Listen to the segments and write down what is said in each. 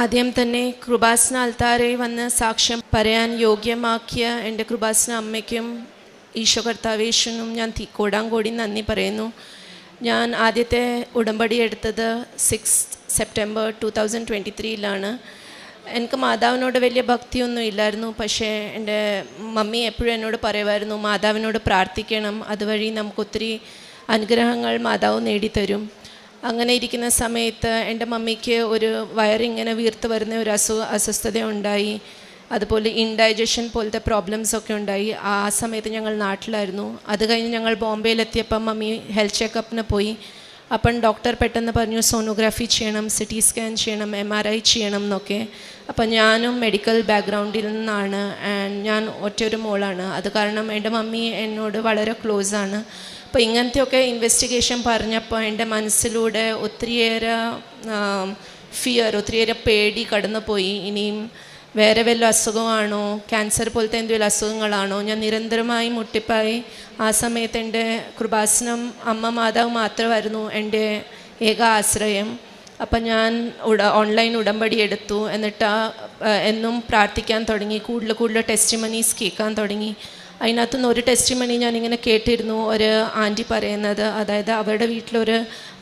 ആദ്യം തന്നെ കൃപാസന അൽത്താരയിൽ വന്ന് സാക്ഷ്യം പറയാൻ യോഗ്യമാക്കിയ എൻ്റെ കൃപാസന അമ്മയ്ക്കും ഈശോ കർത്താവേശനും ഞാൻ കോടാങ്കോടി നന്ദി പറയുന്നു. ഞാൻ ആദ്യത്തെ ഉടമ്പടി എടുത്തത് 6 സെപ്റ്റംബർ 2023 എനിക്ക് മാതാവിനോട് വലിയ ഭക്തിയൊന്നും ഇല്ലായിരുന്നു. പക്ഷേ എൻ്റെ മമ്മി എപ്പോഴും എന്നോട് പറയുമായിരുന്നു, മാതാവിനോട് പ്രാർത്ഥിക്കണം, അതുവഴി നമുക്കൊത്തിരി അനുഗ്രഹങ്ങൾ മാതാവ് നേടിത്തരും. അങ്ങനെ ഇരിക്കുന്ന സമയത്ത് എൻ്റെ മമ്മിക്ക് ഒരു വയറിങ്ങനെ വീർത്ത് വരുന്ന ഒരു അസ്വസ്ഥത ഉണ്ടായി. അതുപോലെ ഇൻഡൈജഷൻ പോലത്തെ പ്രോബ്ലംസൊക്കെ ഉണ്ടായി. ആ സമയത്ത് ഞങ്ങൾ നാട്ടിലായിരുന്നു. അത് കഴിഞ്ഞ് ഞങ്ങൾ ബോംബെയിലെത്തിയപ്പം മമ്മി ഹെൽത്ത് ചെക്കപ്പിന് പോയി. അപ്പം ഡോക്ടർ പെട്ടെന്ന് പറഞ്ഞു സോണോഗ്രാഫി ചെയ്യണം, CT സ്കാൻ ചെയ്യണം, MRI ചെയ്യണം എന്നൊക്കെ. അപ്പം ഞാനും മെഡിക്കൽ ബാക്ക്ഗ്രൗണ്ടിൽ നിന്നാണ്, ഞാൻ ഒറ്റൊരു മോളാണ്. അത് കാരണം എൻ്റെ മമ്മി എന്നോട് വളരെ ക്ലോസാണ്. അപ്പോൾ ഇങ്ങനത്തെയൊക്കെ ഇൻവെസ്റ്റിഗേഷൻ പറഞ്ഞപ്പോൾ എൻ്റെ മനസ്സിലൂടെ ഒത്തിരിയേറെ ഒത്തിരിയേറെ പേടി കടന്നു പോയി. ഇനിയും വേറെ വല്ല അസുഖമാണോ, ക്യാൻസർ പോലത്തെ എന്തെങ്കിലും അസുഖങ്ങളാണോ? ഞാൻ നിരന്തരമായി മുട്ടിപ്പായി. ആ സമയത്ത് എൻ്റെ കൃപാസനം അമ്മ മാതാവ് മാത്രമായിരുന്നു എൻ്റെ ഏക ആശ്രയം. അപ്പം ഞാൻ ഓൺലൈൻ ഉടമ്പടി എടുത്തു. എന്നിട്ട് എന്നും പ്രാർത്ഥിക്കാൻ തുടങ്ങി, കൂടുതൽ ടെസ്റ്റിമണീസ് കേൾക്കാൻ തുടങ്ങി. അതിനകത്തുനിന്ന് ഒരു ടെസ്റ്റിമണി ഞാനിങ്ങനെ കേട്ടിരുന്നു. ഒരു ആൻറ്റി പറയുന്നത്, അതായത് അവരുടെ വീട്ടിലൊരു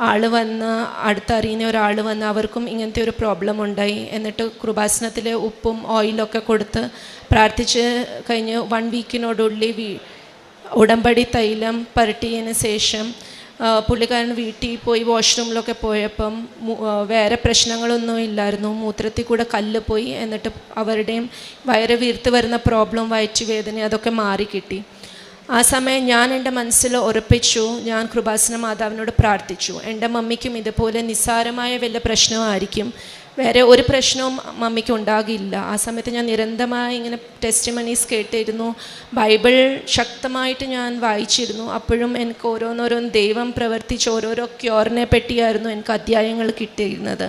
ആൾ വന്ന്, അടുത്തറിയുന്ന ഒരാൾ വന്ന്, അവർക്കും ഇങ്ങനത്തെ ഒരു പ്രോബ്ലം ഉണ്ടായി. എന്നിട്ട് കൃപാസനത്തിലെ ഉപ്പും ഓയിലൊക്കെ കൊടുത്ത് പ്രാർത്ഥിച്ച് കഴിഞ്ഞ് 1 വീക്കിനോടുള്ളിൽ ഉടമ്പടി തൈലം പുരട്ടിയതിന് ശേഷം പുള്ളിക്കാരൻ വീട്ടിൽ പോയി വാഷ്റൂമിലൊക്കെ പോയപ്പം വേറെ പ്രശ്നങ്ങളൊന്നും ഇല്ലായിരുന്നു. മൂത്രത്തിൽ കൂടെ കല്ല് പോയി. എന്നിട്ട് അവരുടെയും വയറ് വീർത്ത് വരുന്ന പ്രോബ്ലം, വയറ്റുവേദന, അതൊക്കെ മാറിക്കിട്ടി. ആ സമയം ഞാൻ എൻ്റെ മനസ്സിൽ ഉറപ്പിച്ചു, ഞാൻ കൃപാസന മാതാവിനോട് പ്രാർത്ഥിച്ചു, എൻ്റെ മമ്മിക്കും ഇതുപോലെ നിസ്സാരമായ വല്ല പ്രശ്നമായിരിക്കും, വേറെ ഒരു പ്രശ്നവും മമ്മിക്ക് ഉണ്ടാകില്ല. ആ സമയത്ത് ഞാൻ നിരന്തരമായി ഇങ്ങനെ ടെസ്റ്റിമണീസ് കേട്ടിരുന്നു, ബൈബിൾ ശക്തമായിട്ട് ഞാൻ വായിച്ചിരുന്നു. അപ്പോഴും എനിക്ക് ഓരോന്നോരോന്ന് ദൈവം പ്രവർത്തിച്ച് ഓരോരോ ക്യൂറിനെ പറ്റിയായിരുന്നു എനിക്ക് അധ്യായങ്ങൾ കിട്ടിയിരുന്നത്.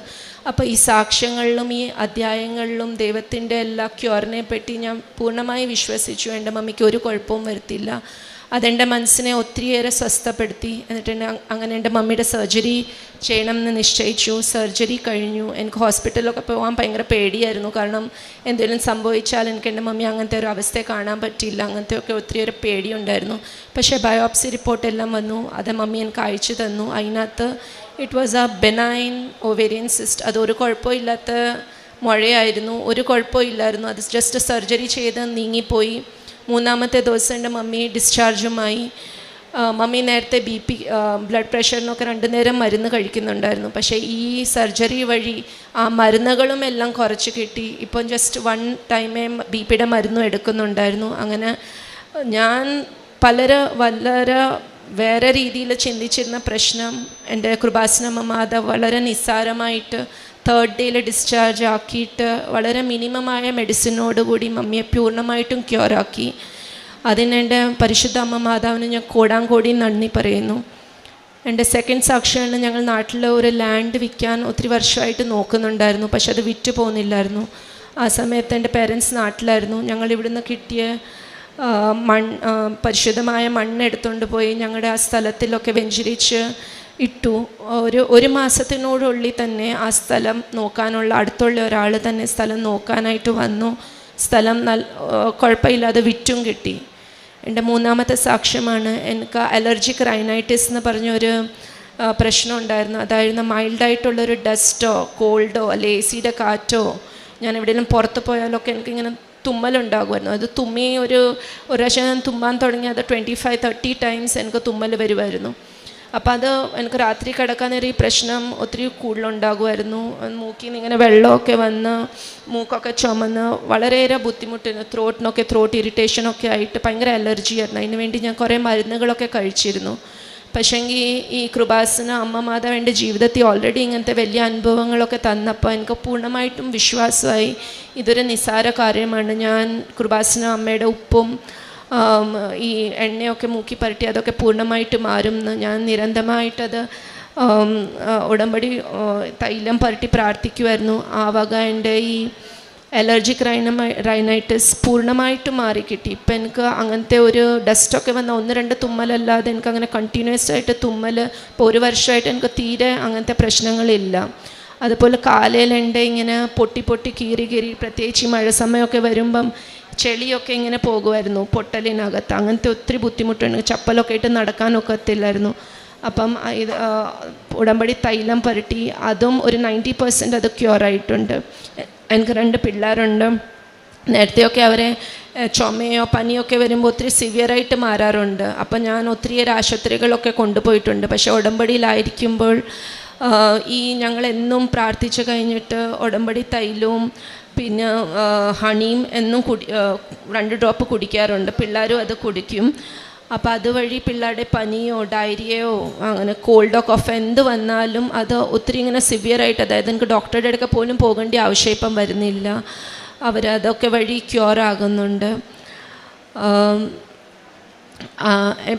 അപ്പോൾ ഈ സാക്ഷ്യങ്ങളിലും ഈ അധ്യായങ്ങളിലും ദൈവത്തിൻ്റെ എല്ലാ ക്യൂറിനെ പറ്റി ഞാൻ പൂർണ്ണമായി വിശ്വസിച്ചു. എൻ്റെ മമ്മിക്ക് ഒരു കുഴപ്പവും വരുത്തില്ല. അതെൻ്റെ മനസ്സിനെ ഒത്തിരിയേറെ സ്വസ്ഥപ്പെടുത്തി. എന്നിട്ട് അങ്ങനെ എൻ്റെ മമ്മിയുടെ സർജറി ചെയ്യണമെന്ന് നിശ്ചയിച്ചു. സർജറി കഴിഞ്ഞു. എനിക്ക് ഹോസ്പിറ്റലിലൊക്കെ പോകാൻ ഭയങ്കര പേടിയായിരുന്നു. കാരണം എന്തെങ്കിലും സംഭവിച്ചാൽ എനിക്ക് എൻ്റെ മമ്മി അങ്ങനത്തെ ഒരു അവസ്ഥയെ കാണാൻ പറ്റില്ല. അങ്ങനത്തെയൊക്കെ ഒത്തിരിയേറെ പേടിയുണ്ടായിരുന്നു. പക്ഷേ ബയോപ്സി റിപ്പോർട്ടെല്ലാം വന്നു. അത് മമ്മി എനിക്ക് അയച്ചു തന്നു. അതിനകത്ത് it was A benign ovarian cyst. അതൊരു കുഴപ്പമില്ലാത്ത മുഴയായിരുന്നു, ഒരു കുഴപ്പമില്ലായിരുന്നു. അത് ജസ്റ്റ് സർജറി ചെയ്ത് നീങ്ങിപ്പോയി. 3-ാമത്തെ ദിവസം എൻ്റെ മമ്മി ഡിസ്ചാർജുമായി. മമ്മി നേരത്തെ BP ബ്ലഡ് പ്രഷറിനൊക്കെ 2 നേരം മരുന്ന് കഴിക്കുന്നുണ്ടായിരുന്നു. പക്ഷേ ഈ സർജറി വഴി ആ മരുന്നുകളും എല്ലാം കുറച്ച് കിട്ടി. ഇപ്പം ജസ്റ്റ് 1 ടൈമേ BPയുടെ മരുന്നും എടുക്കുന്നുണ്ടായിരുന്നു. അങ്ങനെ ഞാൻ വളരെ വേറെ രീതിയിൽ ചിന്തിച്ചിരുന്ന പ്രശ്നം എൻ്റെ കൃപാസന മാതാവ് വളരെ നിസ്സാരമായിട്ട് 3rd ഡേയിൽ ഡിസ്ചാർജ് ആക്കിയിട്ട് വളരെ മിനിമമായ മെഡിസിനോടുകൂടി മമ്മിയെ പൂർണ്ണമായിട്ടും ക്യൂറാക്കി. അതിനെൻ്റെ പരിശുദ്ധ അമ്മ മാതാവിന് ഞാൻ കോടാങ്കോടി നന്ദി പറയുന്നു. എൻ്റെ സെക്കൻഡ് സാക്ഷിയാണ്, ഞങ്ങൾ നാട്ടിൽ ഒരു ലാൻഡ് വിൽക്കാൻ ഒത്തിരി വർഷമായിട്ട് നോക്കുന്നുണ്ടായിരുന്നു. പക്ഷെ അത് വിറ്റ് പോകുന്നില്ലായിരുന്നു. ആ സമയത്ത് എൻ്റെ പേരൻസ് നാട്ടിലായിരുന്നു. ഞങ്ങൾ ഇവിടുന്ന് കിട്ടിയ പരിശുദ്ധമായ മണ്ണ് എടുത്തുകൊണ്ട് പോയി ഞങ്ങളുടെ ആ സ്ഥലത്തിലൊക്കെ വെഞ്ചരിച്ച് ഇട്ടു. ഒരു മാസത്തിനോടുള്ളിൽ തന്നെ ആ സ്ഥലം നോക്കാനുള്ള അടുത്തുള്ള ഒരാൾ തന്നെ സ്ഥലം നോക്കാനായിട്ട് വന്നു. സ്ഥലം കുഴപ്പമില്ലാതെ വിറ്റും കിട്ടി. എൻ്റെ 3-ാമത്തെ സാക്ഷ്യമാണ്, എനിക്ക് അലർജിക് റൈനൈറ്റിസ് എന്ന് പറഞ്ഞൊരു പ്രശ്നം ഉണ്ടായിരുന്നു. അതായത് മൈൽഡായിട്ടുള്ളൊരു ഡസ്റ്റോ കോൾഡോ അല്ലെ AC-യുടെ കാറ്റോ, ഞാൻ എവിടെയെങ്കിലും പുറത്ത് പോയാലൊക്കെ എനിക്കിങ്ങനെ തുമ്മലുണ്ടാകുമായിരുന്നു. അത് തുമ്മി ഒരു പ്രാവശ്യം ഞാൻ തുമ്മാൻ തുടങ്ങി അത് 25-30 ടൈംസ് എനിക്ക് തുമ്മൽ വരുമായിരുന്നു. അപ്പോൾ അത് എനിക്ക് രാത്രി കിടക്കാൻ നേരം ഈ പ്രശ്നം ഒത്തിരി കൂടുതലുണ്ടാകുമായിരുന്നു. മൂക്കിൽ നിന്ന് ഇങ്ങനെ വെള്ളമൊക്കെ വന്ന് മൂക്കൊക്കെ ചുമന്ന് വളരെയേറെ ബുദ്ധിമുട്ടായിരുന്നു. ത്രോട്ട് ഇറിറ്റേഷനൊക്കെ ആയിട്ട് ഭയങ്കര അലർജിയായിരുന്നു. അതിന് വേണ്ടി ഞാൻ കുറേ മരുന്നുകളൊക്കെ കഴിച്ചിരുന്നു. പക്ഷേങ്കിൽ ഈ കൃപാസന അമ്മ മാതാവ് എൻ്റെ ജീവിതത്തിൽ ഓൾറെഡി ഇങ്ങനത്തെ വലിയ അനുഭവങ്ങളൊക്കെ തന്നപ്പോൾ എനിക്ക് പൂർണ്ണമായിട്ടും വിശ്വാസമായി ഇതൊരു നിസ്സാര കാര്യമാണ്. ഞാൻ കൃപാസന അമ്മയുടെ ഉപ്പും ഈ എണ്ണയൊക്കെ മൂക്കി പരട്ടി അതൊക്കെ പൂർണ്ണമായിട്ട് മാറും എന്ന് ഞാൻ നിരന്തരമായിട്ടത് ഉടമ്പടി തൈലം പരട്ടി പ്രാർത്ഥിക്കുമായിരുന്നു. ആ വക എൻ്റെ ഈ അലർജിക് റൈനൈറ്റിസ് പൂർണ്ണമായിട്ടും മാറിക്കിട്ടി. ഇപ്പം എനിക്ക് അങ്ങനത്തെ ഒരു ഡസ്റ്റൊക്കെ വന്ന 1-2 തുമ്മലല്ലാതെ എനിക്ക് അങ്ങനെ കണ്ടിന്യൂസ് ആയിട്ട് തുമ്മൽ ഇപ്പോൾ 1 വർഷമായിട്ട് എനിക്ക് തീരെ അങ്ങനത്തെ പ്രശ്നങ്ങളില്ല. അതുപോലെ കാലയിലുണ്ട് ഇങ്ങനെ പൊട്ടി പൊട്ടി കീറി പ്രത്യേകിച്ച് മഴ സമയമൊക്കെ വരുമ്പം ചെളിയൊക്കെ ഇങ്ങനെ പോകുമായിരുന്നു പൊട്ടലിനകത്ത്. അങ്ങനത്തെ ഒത്തിരി ബുദ്ധിമുട്ടുണ്ട്. ചപ്പലൊക്കെ ഇട്ട് നടക്കാനൊക്കത്തില്ലായിരുന്നു. അപ്പം ഇത് ഉടമ്പടി തൈലം പുരട്ടി അതും ഒരു 90% അത് ക്യൂറായിട്ടുണ്ട്. എനിക്ക് 2 പിള്ളേരുണ്ട്. നേരത്തെയൊക്കെ അവരെ ചുമയോ പനിയൊക്കെ വരുമ്പോൾ ഒത്തിരി സിവിയറായിട്ട് മാറാറുണ്ട്. അപ്പം ഞാൻ ഒത്തിരിയേറെ ആശുപത്രികളൊക്കെ കൊണ്ടുപോയിട്ടുണ്ട്. പക്ഷേ ഉടമ്പടിയിലായിരിക്കുമ്പോൾ ഈ ഞങ്ങളെന്നും പ്രാർത്ഥിച്ചു കഴിഞ്ഞിട്ട് ഉടമ്പടി തൈലവും പിന്നെ ഹണിയും എന്നും 2 ഡ്രോപ്പ് കുടിക്കാറുണ്ട്. പിള്ളേരും അത് കുടിക്കും. അപ്പോൾ അതുവഴി പിള്ളേരുടെ പനിയോ ഡയറിയയോ അങ്ങനെ കോൾഡോ കോഫോ എന്ത് വന്നാലും അത് ഒത്തിരി ഇങ്ങനെ സിവിയറായിട്ട്, അതായത് എനിക്ക് ഡോക്ടറുടെ അടുക്ക പോലും പോകേണ്ട ആവശ്യം ഇപ്പം വരുന്നില്ല. അവരതൊക്കെ വഴി ക്യൂറാകുന്നുണ്ട്.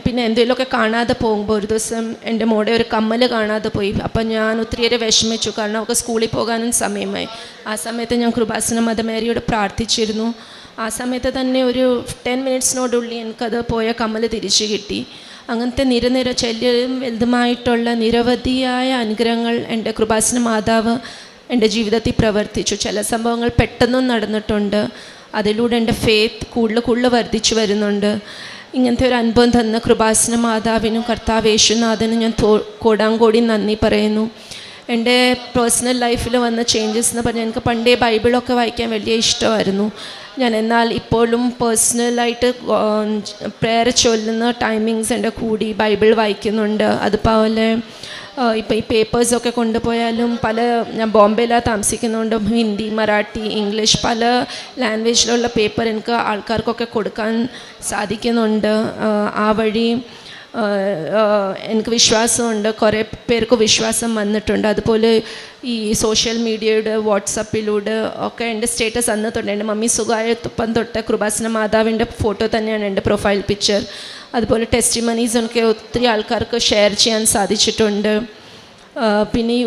പിന്നെ എന്തെങ്കിലുമൊക്കെ കാണാതെ പോകുമ്പോൾ ഒരു ദിവസം എൻ്റെ മോടെ ഒരു കമ്മൽ കാണാതെ പോയി. അപ്പം ഞാൻ ഒത്തിരിയേറെ വിഷമിച്ചു. കാരണം അവൾക്ക് സ്കൂളിൽ പോകാനും സമയമായി. ആ സമയത്ത് ഞാൻ കൃപാസന മദർ മേരിയോട് പ്രാർത്ഥിച്ചിരുന്നു. ആ സമയത്ത് തന്നെ ഒരു 10 മിനിറ്റ്സിനോടുള്ളിൽ എനിക്കത് പോയ കമ്മൽ തിരിച്ചു കിട്ടി. അങ്ങനത്തെ നിരനിര ചെല്ലും വലുതുമായിട്ടുള്ള നിരവധിയായ അനുഗ്രഹങ്ങൾ എൻ്റെ കൃപാസന മാതാവ് എൻ്റെ ജീവിതത്തിൽ പ്രവർത്തിച്ചു. ചില സംഭവങ്ങൾ പെട്ടെന്നും നടന്നിട്ടുണ്ട്. അതിലൂടെ എൻ്റെ ഫെയ്ത്ത് കൂടുതൽ വർദ്ധിച്ചു വരുന്നുണ്ട്. ഇങ്ങനത്തെ ഒരു അനുഭവം തന്ന കൃപാസന മാതാവിനും കർത്താവ് യേശുനാഥനും ഞാൻ കോടാങ്കോടി നന്ദി പറയുന്നു. എൻ്റെ പേഴ്സണൽ ലൈഫിൽ വന്ന ചേഞ്ചസ് എന്ന് പറഞ്ഞാൽ എനിക്ക് പണ്ടേ ബൈബിളൊക്കെ വായിക്കാൻ വലിയ ഇഷ്ടമായിരുന്നു ഞാൻ. എന്നാൽ ഇപ്പോഴും പേഴ്സണലായിട്ട് പ്രേയർ ചൊല്ലുന്ന ടൈമിങ്സ് എൻ്റെ കൂടി ബൈബിൾ വായിക്കുന്നുണ്ട്. അതുപോലെ ഇപ്പോൾ ഈ പേപ്പേഴ്സൊക്കെ കൊണ്ടുപോയാലും ഞാൻ ബോംബെയിലാണ് താമസിക്കുന്നുണ്ട്. ഹിന്ദി, മറാഠി, ഇംഗ്ലീഷ് പല ലാംഗ്വേജിലുള്ള പേപ്പർ എനിക്ക് ആൾക്കാർക്കൊക്കെ കൊടുക്കാൻ സാധിക്കുന്നുണ്ട്. ആ വഴി എനിക്ക് വിശ്വാസമുണ്ട്. കുറേ പേർക്ക് വിശ്വാസം വന്നിട്ടുണ്ട്. അതുപോലെ ഈ സോഷ്യൽ മീഡിയയുടെ വാട്സപ്പിലൂടെ ഒക്കെ എൻ്റെ സ്റ്റേറ്റസ് തന്നിട്ടുണ്ട്. എൻ്റെ മമ്മി സുഖായപ്പം തൊട്ട് കൃപാസന മാതാവിൻ്റെ ഫോട്ടോ തന്നെയാണ് എൻ്റെ പ്രൊഫൈൽ പിക്ചർ. അതുപോലെ ടെസ്റ്റിമണീസ് ഒക്കെ ഒത്തിരി ആൾക്കാർക്ക് ഷെയർ ചെയ്യാൻ സാധിച്ചിട്ടുണ്ട്. പിന്നെ ഈ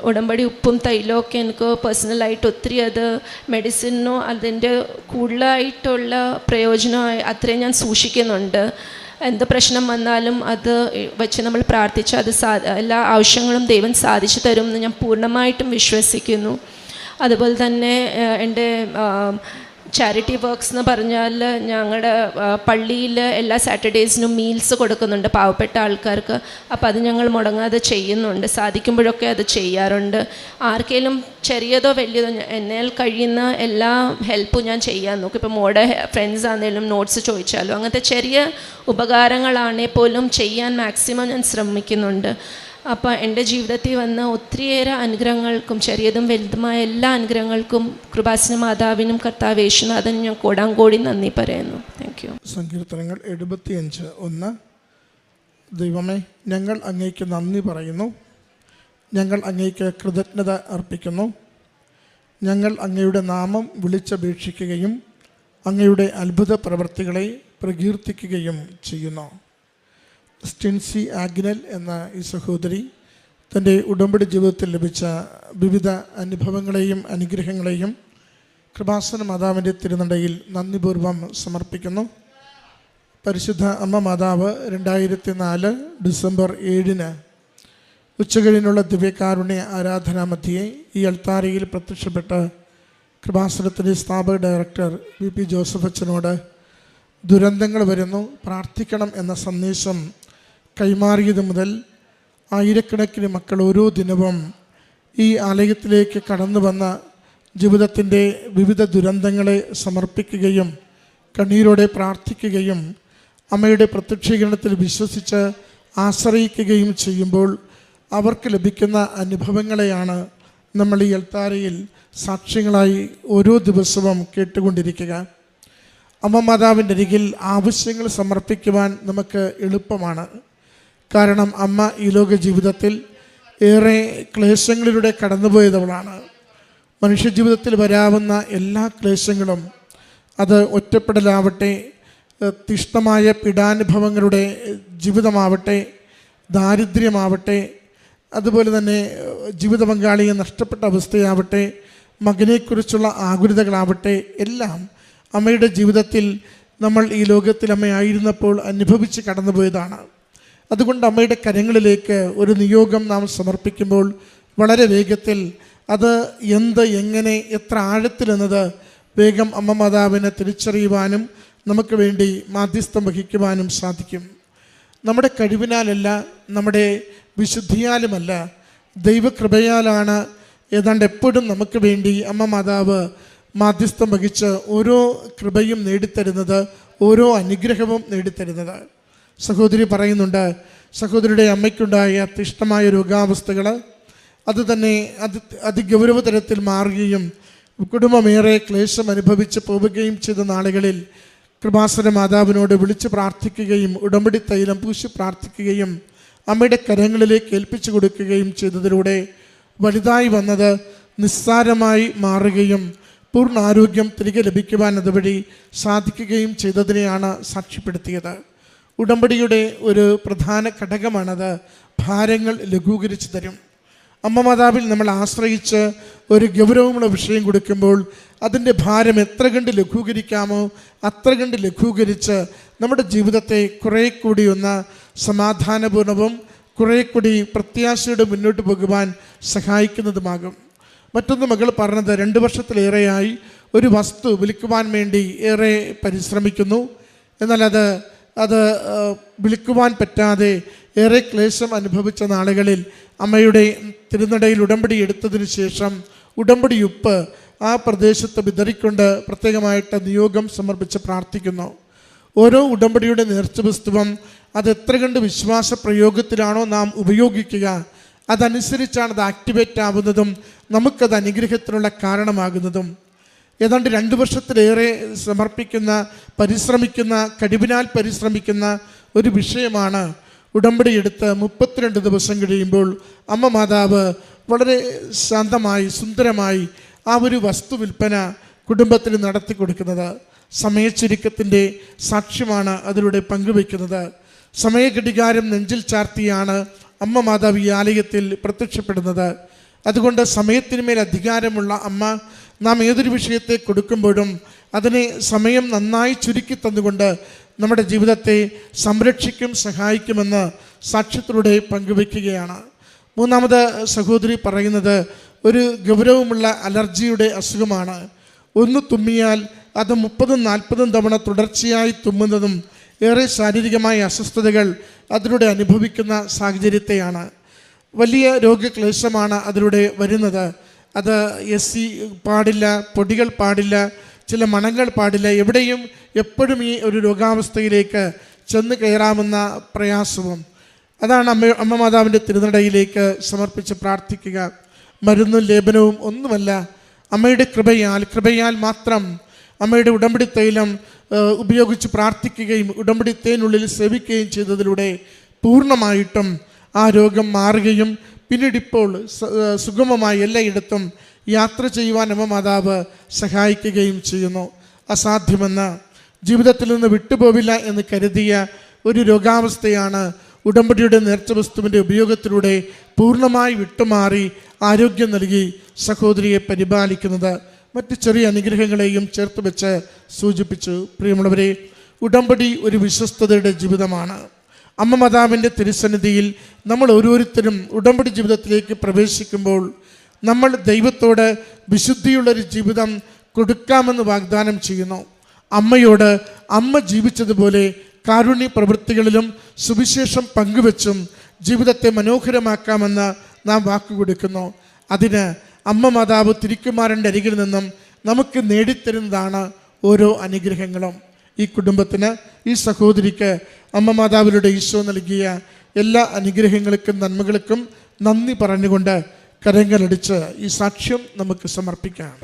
ഉടമ്പടി ഉപ്പും തൈലമൊക്കെ എനിക്ക് പേഴ്സണലായിട്ട് ഒത്തിരി അത് മെഡിസിനോ അതിൻ്റെ കൂടുതലായിട്ടുള്ള പ്രയോജനമായി അത്രയും ഞാൻ സൂക്ഷിക്കുന്നുണ്ട്. എന്ത് പ്രശ്നം വന്നാലും അത് വെച്ച് നമ്മൾ പ്രാർത്ഥിച്ച് അത് എല്ലാ ആവശ്യങ്ങളും ദൈവം സാധിച്ചു തരും എന്ന് ഞാൻ പൂർണ്ണമായിട്ടും വിശ്വസിക്കുന്നു. അതുപോലെ തന്നെ എൻ്റെ ചാരിറ്റി വർക്ക്സ് എന്ന് പറഞ്ഞാൽ ഞങ്ങളുടെ പള്ളിയിൽ എല്ലാ സാറ്റർഡേസിനും മീൽസ് കൊടുക്കുന്നുണ്ട് പാവപ്പെട്ട ആൾക്കാർക്ക്. അപ്പോൾ അത് ഞങ്ങൾ മുടങ്ങാതെ ചെയ്യുന്നുണ്ട്. സാധിക്കുമ്പോഴൊക്കെ അത് ചെയ്യാറുണ്ട്. ആർക്കെങ്കിലും ചെറിയതോ വലിയതോ എന്നാൽ കഴിയുന്ന എല്ലാ ഹെൽപ്പും ഞാൻ ചെയ്യാൻ നോക്കും. ഇപ്പോൾ മോടെ ഫ്രണ്ട്സ് ആണെങ്കിലും നോട്ട്സ് ചോദിച്ചാലും അങ്ങനത്തെ ചെറിയ ഉപകാരങ്ങളാണെങ്കിൽ പോലും ചെയ്യാൻ മാക്സിമം ഞാൻ ശ്രമിക്കുന്നുണ്ട്. അപ്പോൾ എൻ്റെ ജീവിതത്തിൽ വന്ന ഒത്തിരിയേറെ അനുഗ്രഹങ്ങൾക്കും ചെറിയതും വലുതുമായ എല്ലാ അനുഗ്രഹങ്ങൾക്കും കൃപാസന മാതാവിനും കർത്താവ് യേശുനാഥനും ഞാൻ കോടാങ്കോടി നന്ദി പറയുന്നു. Thank you. സങ്കീർത്തനങ്ങൾ 75:1. ദൈവമേ, ഞങ്ങൾ അങ്ങേക്ക് നന്ദി പറയുന്നു. ഞങ്ങൾ അങ്ങേക്ക് കൃതജ്ഞത അർപ്പിക്കുന്നു. ഞങ്ങൾ അങ്ങയുടെ നാമം വിളിച്ചപേക്ഷിക്കുകയും അങ്ങയുടെ അത്ഭുത പ്രവൃത്തികളെ പ്രകീർത്തിക്കുകയും ചെയ്യുന്നു. സ്റ്റിൻസി ആഗ്നൽ എന്ന ഈ സഹോദരി തൻ്റെ ഉടമ്പടി ജീവിതത്തിൽ ലഭിച്ച വിവിധ അനുഭവങ്ങളെയും അനുഗ്രഹങ്ങളെയും കൃപാസന മാതാവിൻ്റെ തിരുനടയിൽ നന്ദിപൂർവ്വം സമർപ്പിക്കുന്നു. പരിശുദ്ധ അമ്മ മാതാവ് 2004 ഡിസംബർ 7 ഉച്ചകഴിഞ്ഞുള്ള ദിവ്യകാരുണ്യ ആരാധനാമധ്യേ ഈ അൾത്താരയിൽ പ്രത്യക്ഷപ്പെട്ട കൃപാസനത്തിൻ്റെ സ്ഥാപക ഡയറക്ടർ VP ജോസഫ് അച്ഛനോട് ദുരന്തങ്ങൾ വരുന്നു, പ്രാർത്ഥിക്കണം എന്ന സന്ദേശം കൈമാറിയത് മുതൽ ആയിരക്കണക്കിന് മക്കൾ ഓരോ ദിനവും ഈ ആലയത്തിലേക്ക് കടന്നു വന്ന ജീവിതത്തിൻ്റെ വിവിധ ദുരന്തങ്ങളെ സമർപ്പിക്കുകയും കണ്ണീരോടെ പ്രാർത്ഥിക്കുകയും അമ്മയുടെ പ്രത്യക്ഷീകരണത്തിൽ വിശ്വസിച്ച് ആശ്രയിക്കുകയും ചെയ്യുമ്പോൾ അവർക്ക് ലഭിക്കുന്ന അനുഭവങ്ങളെയാണ് നമ്മൾ ഈ അൾത്താരയിൽ സാക്ഷ്യങ്ങളായി ഓരോ ദിവസവും കേട്ടുകൊണ്ടിരിക്കുക. അമ്മ മാതാവിൻ്റെ അരികിൽ ആവശ്യങ്ങൾ സമർപ്പിക്കുവാൻ നമുക്ക് എളുപ്പമാണ്. കാരണം അമ്മ ഈ ലോക ജീവിതത്തിൽ ഏറെ ക്ലേശങ്ങളിലൂടെ കടന്നുപോയതവളാണ്. മനുഷ്യജീവിതത്തിൽ വരാവുന്ന എല്ലാ ക്ലേശങ്ങളും, അത് ഒറ്റപ്പെടലാവട്ടെ, തിഷ്ടമായ പീഡാനുഭവങ്ങളുടെ ജീവിതമാവട്ടെ, ദാരിദ്ര്യമാവട്ടെ, അതുപോലെ തന്നെ ജീവിത പങ്കാളിയെ നഷ്ടപ്പെട്ട അവസ്ഥയാവട്ടെ, മകനെക്കുറിച്ചുള്ള ആകുലതകളാവട്ടെ, എല്ലാം അമ്മയുടെ ജീവിതത്തിൽ നമ്മൾ ഈ ലോകത്തിൽ അമ്മയായിരുന്നപ്പോൾ അനുഭവിച്ച് കടന്നുപോയതാണ്. അതുകൊണ്ട് അമ്മയുടെ കരങ്ങളിലേക്ക് ഒരു നിയോഗം നാം സമർപ്പിക്കുമ്പോൾ വളരെ വേഗത്തിൽ അത് എന്ത്, എങ്ങനെ, എത്ര ആഴത്തിലെന്നത് വേഗം അമ്മ മാതാവിനെ തിരിച്ചറിയുവാനും നമുക്ക് വേണ്ടി മാധ്യസ്ഥം വഹിക്കുവാനും സാധിക്കും. നമ്മുടെ കഴിവിനാലല്ല, നമ്മുടെ വിശുദ്ധിയാലുമല്ല, ദൈവകൃപയാലാണ് ഏതാണ്ട് എപ്പോഴും നമുക്ക് വേണ്ടി അമ്മ മാതാവ് മാധ്യസ്ഥം വഹിച്ച് ഓരോ കൃപയും നേടിത്തരുന്നത്, ഓരോ അനുഗ്രഹവും നേടിത്തരുന്നത്. സഹോദരി പറയുന്നുണ്ട്, സഹോദരിയുടെ അമ്മയ്ക്കുണ്ടായ അത്യുഷ്ടമായ രോഗാവസ്ഥകൾ അത് തന്നെ അതിഗൗരവതരത്തിൽ മാറുകയും കുടുംബമേറെ ക്ലേശം അനുഭവിച്ച് പോവുകയും ചെയ്ത നാളുകളിൽ കൃപാസന മാതാവിനോട് വിളിച്ച് പ്രാർത്ഥിക്കുകയും ഉടമ്പടി തൈലം പൂശി പ്രാർത്ഥിക്കുകയും അമ്മയുടെ കരങ്ങളിലേക്ക് ഏൽപ്പിച്ചു കൊടുക്കുകയും ചെയ്തതിലൂടെ വലുതായി വന്നത് നിസ്സാരമായി മാറുകയും പൂർണ്ണ ആരോഗ്യം തിരികെ ലഭിക്കുവാൻ അതുവഴി സാധിക്കുകയും ചെയ്തതിനെയാണ് സാക്ഷ്യപ്പെടുത്തിയത്. ഉടമ്പടിയുടെ ഒരു പ്രധാന ഘടകമാണത്. ഭാരങ്ങൾ ലഘൂകരിച്ച് തരും. അമ്മ മാതാവിൽ നമ്മൾ ആശ്രയിച്ച് ഒരു ഗൗരവമുള്ള വിഷയം കൊടുക്കുമ്പോൾ അതിൻ്റെ ഭാരം എത്ര കണ്ട് ലഘൂകരിക്കാമോ അത്ര കണ്ട് ലഘൂകരിച്ച് നമ്മുടെ ജീവിതത്തെ കുറേ കൂടി ഒന്ന് സമാധാനപൂർണവും കുറേ കൂടി പ്രത്യാശയോടെ മുന്നോട്ട് പോകുവാൻ സഹായിക്കുന്നതുമാകും. മറ്റൊന്ന് മകൾ പറഞ്ഞത്, 2 വർഷത്തിലേറെയായി ഒരു വസ്തു വിൽക്കുവാൻ വേണ്ടി ഏറെ പരിശ്രമിക്കുന്നു. എന്നാൽ അത് വിൽക്കുവാൻ പറ്റാതെ ഏറെ ക്ലേശം അനുഭവിച്ച നാളുകളിൽ അമ്മയുടെ തിരുനടയിൽ ഉടമ്പടി എടുത്തതിന് ശേഷം ഉടമ്പടി ഉപ്പ് ആ പ്രദേശത്ത് വിതറിക്കൊണ്ട് പ്രത്യേകമായിട്ട് നിയോഗം സമർപ്പിച്ച് പ്രാർത്ഥിക്കുന്നു. ഓരോ ഉടമ്പടിയുടെ നേർച്ചവസ്തുവും അത് എത്ര കണ്ട് വിശ്വാസ പ്രയോഗത്തിലാണോ നാം ഉപയോഗിക്കുക അതനുസരിച്ചാണ് അത് ആക്ടിവേറ്റ് ആവുന്നതും നമുക്കത് അനുഗ്രഹത്തിനുള്ള കാരണമാകുന്നതും. ഏതാണ്ട് 2 വർഷത്തിലേറെ പരിശ്രമിക്കുന്ന കഴിവിനാൽ പരിശ്രമിക്കുന്ന ഒരു വിഷയമാണ്. ഉടമ്പടി എടുത്ത് 32 ദിവസം കഴിയുമ്പോൾ അമ്മ മാതാവ് വളരെ ശാന്തമായി സുന്ദരമായി ആ ഒരു വസ്തു വിൽപ്പന കുടുംബത്തിന് നടത്തി കൊടുക്കുന്നത്. സമയച്ചുരുക്കത്തിൻ്റെ സാക്ഷ്യമാണ് അതിലൂടെ പങ്കുവയ്ക്കുന്നത്. സമയഘടികാരം നെഞ്ചിൽ ചാർത്തിയാണ് അമ്മ മാതാവ് ഈ ആലയത്തിൽ പ്രത്യക്ഷപ്പെടുന്നത്. അതുകൊണ്ട് സമയത്തിനുമേൽ അധികാരമുള്ള അമ്മ നാം ഏതൊരു വിഷയത്തെ കൊടുക്കുമ്പോഴും അതിനെ സമയം നന്നായി ചുരുക്കി തന്നുകൊണ്ട് നമ്മുടെ ജീവിതത്തെ സംരക്ഷിക്കും സഹായിക്കുമെന്ന് സാക്ഷ്യത്തിലൂടെ പങ്കുവയ്ക്കുകയാണ്. മൂന്നാമത് സഹോദരി പറയുന്നത് ഒരു ഗൗരവമുള്ള അലർജിയുടെ അസുഖമാണ്. ഒന്ന് തുമ്മിയാൽ അത് 30-40 തവണ തുടർച്ചയായി തുമ്മുന്നതും ഏറെ ശാരീരികമായ അസ്വസ്ഥതകൾ അതിലൂടെ അനുഭവിക്കുന്ന സാഹചര്യത്തെയാണ്. വലിയ രോഗക്ലേശമാണ് അതിലൂടെ വരുന്നത്. അത് AC പാടില്ല, പൊടികൾ പാടില്ല, ചില മണങ്ങൾ പാടില്ല, എവിടെയും എപ്പോഴും ഈ ഒരു രോഗാവസ്ഥയിലേക്ക് ചെന്ന് കയറാമെന്ന പ്രയാസവും. അതാണ് അമ്മ മാതാവിൻ്റെ തിരുനടയിലേക്ക് സമർപ്പിച്ച് പ്രാർത്ഥിക്കുക. മരുന്നും ലേപനവും ഒന്നുമല്ല, അമ്മയുടെ കൃപയാൽ മാത്രം അമ്മയുടെ ഉടമ്പടി തൈലം ഉപയോഗിച്ച് പ്രാർത്ഥിക്കുകയും ഉടമ്പടി തേനുള്ളിൽ സേവിക്കുകയും ചെയ്തതിലൂടെ പൂർണ്ണമായിട്ടും ആ രോഗം മാറുകയും പിന്നീടിപ്പോൾ സുഗമമായി എല്ലായിടത്തും യാത്ര ചെയ്യുവാൻ അമ്മ മാതാവ് സഹായിക്കുകയും ചെയ്യുന്നു. അസാധ്യമെന്ന് ജീവിതത്തിൽ നിന്ന് വിട്ടുപോവില്ല എന്ന് കരുതിയ ഒരു രോഗാവസ്ഥയാണ് ഉടമ്പടിയുടെ നേർച്ചവസ്തുവിൻ്റെ ഉപയോഗത്തിലൂടെ പൂർണ്ണമായി വിട്ടുമാറി ആരോഗ്യം നൽകി സഹോദരിയെ പരിപാലിക്കുന്നത്. മറ്റ് ചെറിയ അനുഗ്രഹങ്ങളെയും ചേർത്ത് വെച്ച് സൂചിപ്പിച്ചു. പ്രിയമുള്ളവരെ, ഉടമ്പടി ഒരു വിശ്വസ്തതയുടെ ജീവിതമാണ്. അമ്മ മാതാവിൻ്റെ തിരുസന്നിധിയിൽ നമ്മൾ ഓരോരുത്തരും ഉടമ്പടി ജീവിതത്തിലേക്ക് പ്രവേശിക്കുമ്പോൾ നമ്മൾ ദൈവത്തോട് വിശുദ്ധിയുള്ളൊരു ജീവിതം കൊടുക്കാമെന്ന് വാഗ്ദാനം ചെയ്യുന്നു. അമ്മയോട് അമ്മ ജീവിച്ചതുപോലെ കാരുണ്യ പ്രവൃത്തികളിലും സുവിശേഷം പങ്കുവെച്ചും ജീവിതത്തെ മനോഹരമാക്കാമെന്ന് നാം വാക്കുകൊടുക്കുന്നു. അതിന് അമ്മ മാതാവ് തിരുക്കുമാരൻ്റെ അരികിൽ നിന്നും നമുക്ക് നേടിത്തരുന്നതാണ് ഓരോ അനുഗ്രഹങ്ങളും. ഈ കുടുംബത്തിന്, ഈ സഹോദരിക്ക് അമ്മ മാതാവിലൂടെ ഈശോ നൽകിയ എല്ലാ അനുഗ്രഹങ്ങൾക്കും നന്മകൾക്കും നന്ദി പറഞ്ഞുകൊണ്ട് കരങ്ങളടിച്ച് ഈ സാക്ഷ്യം നമുക്ക് സമർപ്പിക്കാം.